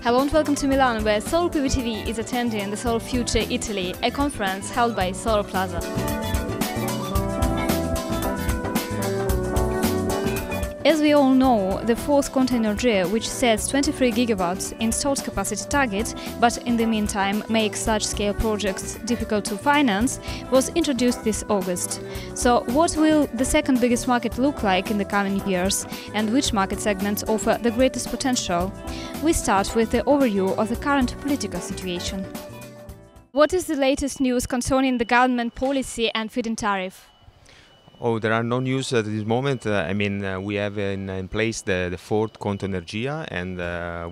Hello and welcome to Milan, where Solar PV TV is attending the Solar Future Italy, a conference held by Solarplaza. As we all know, the fourth Conto Energia, which sets 23 gigawatts installed capacity target, but in the meantime makes large-scale projects difficult to finance, was introduced this August. So what will the second biggest market look like in the coming years, and which market segments offer the greatest potential? We start with the overview of the current political situation. What is the latest news concerning the government policy and feed-in tariff? Oh, there are no news at this moment. We have in place the fourth Conto Energia, and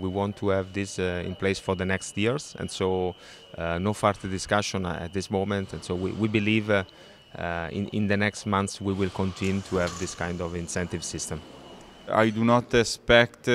we want to have this in place for the next years. And so, no further discussion at this moment. And so, we believe in the next months we will continue to have this kind of incentive system. I do not expect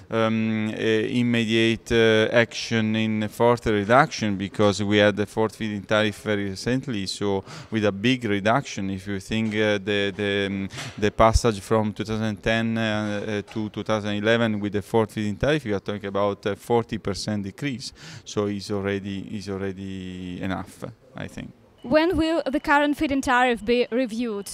immediate action in further reduction, because we had the fourth feed-in tariff very recently, so with a big reduction. If you think the passage from 2010 to 2011 with the fourth feed-in tariff, you are talking about a 40% decrease, so it's already enough, I think. When will the current feed-in tariff be reviewed?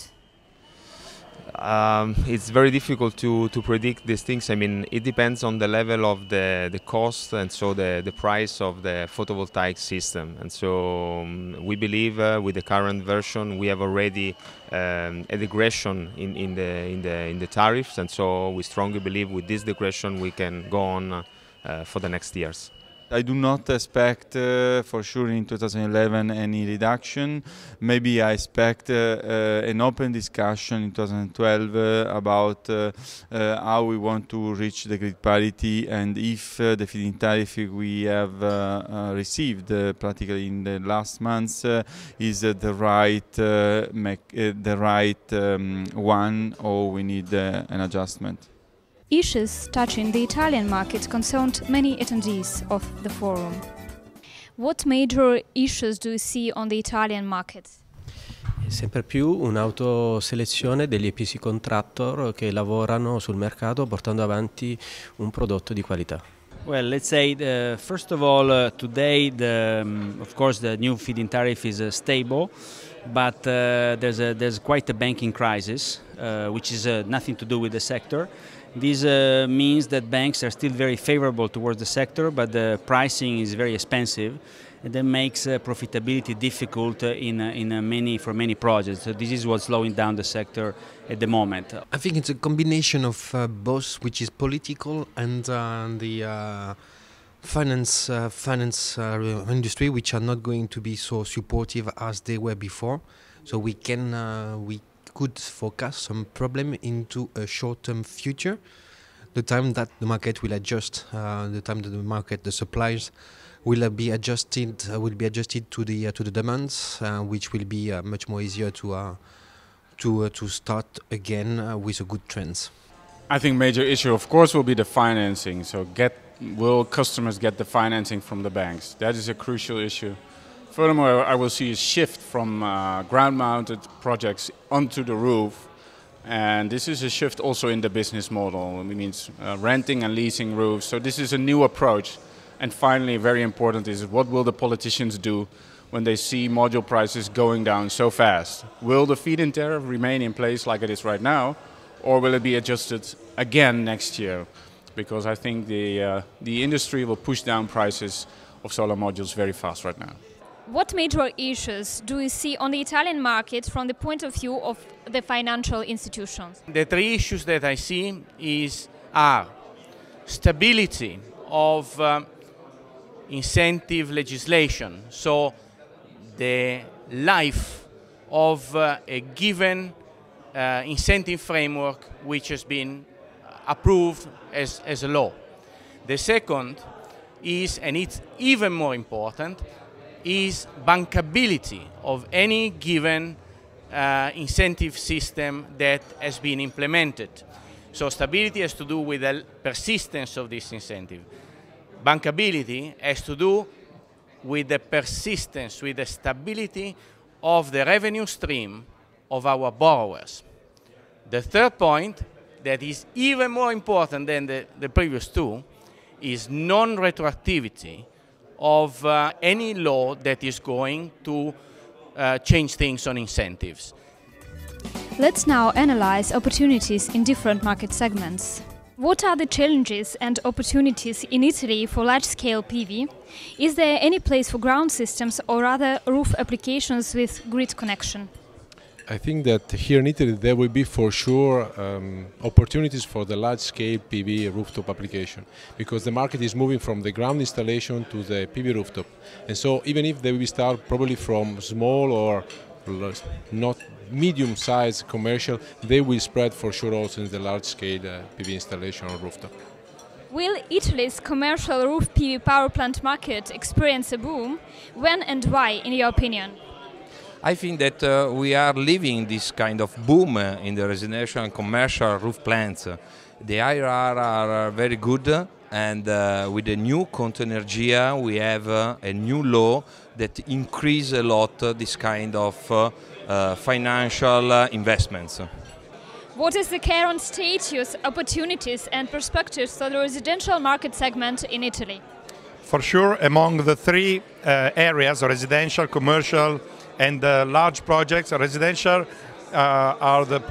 It's very difficult to predict these things. It depends on the level of the cost, and so the price of the photovoltaic system. And so we believe with the current version we have already a regression in the tariffs, and so we strongly believe with this regression we can go on for the next years. I do not expect for sure in 2011 any reduction. Maybe I expect an open discussion in 2012 about how we want to reach the grid parity, and if the feed-in tariff we have received practically in the last months is the right one, or we need an adjustment. Issues touching the Italian market concerned many attendees of the forum. What major issues do you see on the Italian market? Sempre più un'autoselezione degli EPC contractor che lavorano sul mercato portando avanti un prodotto di qualità. Well, let's say first of all, today, of course, the new feed-in tariff is stable, but there's quite a banking crisis, which is nothing to do with the sector. This means that banks are still very favorable towards the sector, but the pricing is very expensive, and that makes profitability difficult for many projects. So this is what's slowing down the sector at the moment. I think it's a combination of both, which is political, and the finance industry, which are not going to be so supportive as they were before. So we could forecast some problem into a short-term future. The time that the market will adjust, the supplies will be adjusted to the demands, which will be much more easier to start again with a good trends. I think major issue, of course, will be the financing. So will customers get the financing from the banks? That is a crucial issue. Furthermore, I will see a shift from ground-mounted projects onto the roof, and this is a shift also in the business model. It means renting and leasing roofs. So this is a new approach. And finally, very important is, what will the politicians do when they see module prices going down so fast? Will the feed-in tariff remain in place like it is right now, or will it be adjusted again next year? Because I think the industry will push down prices of solar modules very fast right now. What major issues do you see on the Italian market from the point of view of the financial institutions? The three issues that I see are stability of incentive legislation, so the life of a given incentive framework which has been approved as a law. The second, is, and it's even more important, is bankability of any given incentive system that has been implemented. So stability has to do with the persistence of this incentive. Bankability has to do with the persistence, with the stability of the revenue stream of our borrowers. The third point, that is even more important than the previous two, is non-retroactivity of any law that is going to change things on incentives. Let's now analyze opportunities in different market segments. What are the challenges and opportunities in Italy for large-scale PV? Is there any place for ground systems or other roof applications with grid connection? I think that here in Italy there will be for sure opportunities for the large-scale PV rooftop application, because the market is moving from the ground installation to the PV rooftop. And so even if they will start probably from small or not medium-sized commercial, they will spread for sure also in the large-scale PV installation on rooftop. Will Italy's commercial roof PV power plant market experience a boom? When and why, in your opinion? I think that we are living this kind of boom in the residential and commercial roof plants. The IRR are very good, and with the new Conto Energia we have a new law that increase a lot this kind of financial investments. What is the current status, opportunities and perspectives for the residential market segment in Italy? For sure, among the three areas, residential, commercial and large projects, residential are the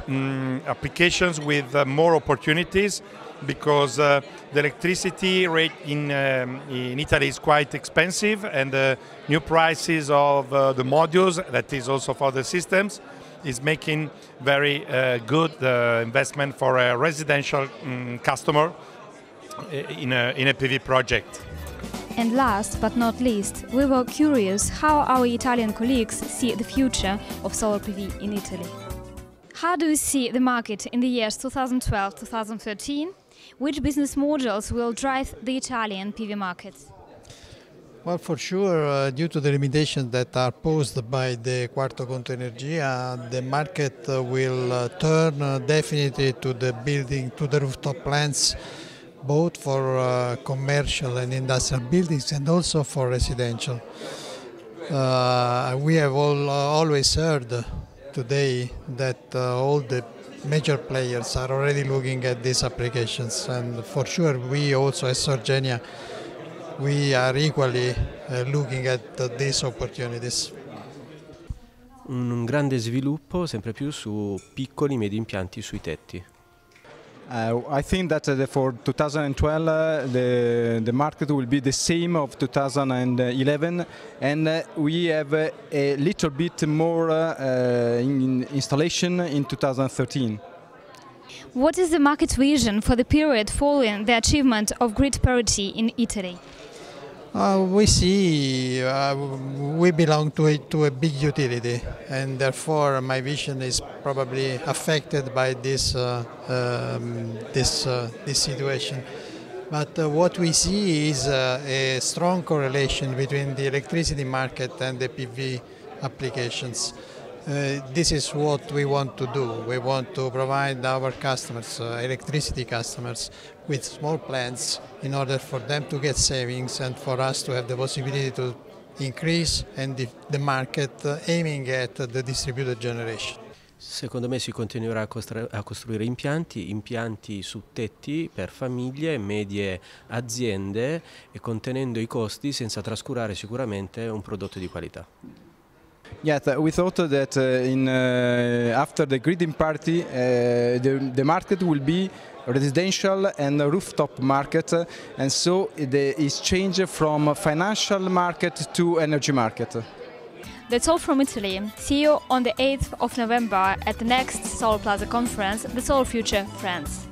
applications with more opportunities, because the electricity rate in Italy is quite expensive, and the new prices of the modules, that is also for the systems, is making very good investment for a residential customer in a PV project. And last but not least, we were curious how our Italian colleagues see the future of solar PV in Italy. How do you see the market in the years 2012-2013? Which business models will drive the Italian PV market? Well, for sure, due to the limitations that are posed by the Quarto Conto Energia, the market will turn definitely to the building, to the rooftop plants, both for commercial and industrial buildings and also for residential. We have always heard today that all the major players are already looking at these applications, and for sure we also as Sorgenia we are equally looking at these opportunities. Un grande sviluppo sempre più su piccoli medi impianti sui tetti. I think that for 2012 the market will be the same of 2011, and we have a little bit more installation in 2013. What is the market vision for the period following the achievement of grid parity in Italy? We see we belong to a big utility, and therefore my vision is probably affected by this situation. But what we see is a strong correlation between the electricity market and the PV applications. This is what we want to do. We want to provide our customers, electricity customers, with small plants in order for them to get savings and for us to have the possibility to increase the market aiming at the distributed generation. Secondo me si continuerà a costruire impianti su tetti per famiglie, medie aziende, e contenendo i costi senza trascurare sicuramente un prodotto di qualità. Yes, we thought that after the grid parity, the market will be residential and rooftop market, and so it is changed from financial market to energy market. That's all from Italy. See you on the 8th of November at the next Solarplaza conference, the Solar Future France.